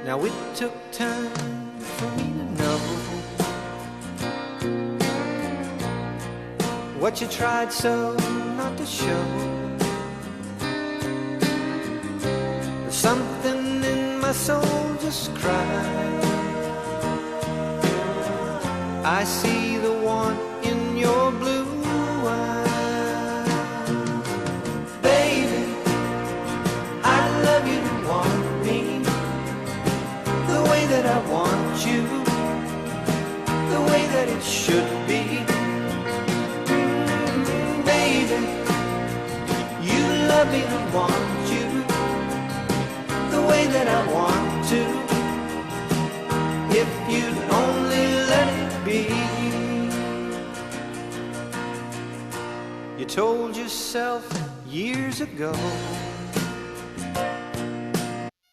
Now it took time for me to know what you tried so not to show. Something in my soul just cried. I see the one in your blue eyes. Baby, I love you to want me the way that I want you, the way that it should be. Baby, you love me to want you the way that I want to, if you'd only let it be. You told yourself years ago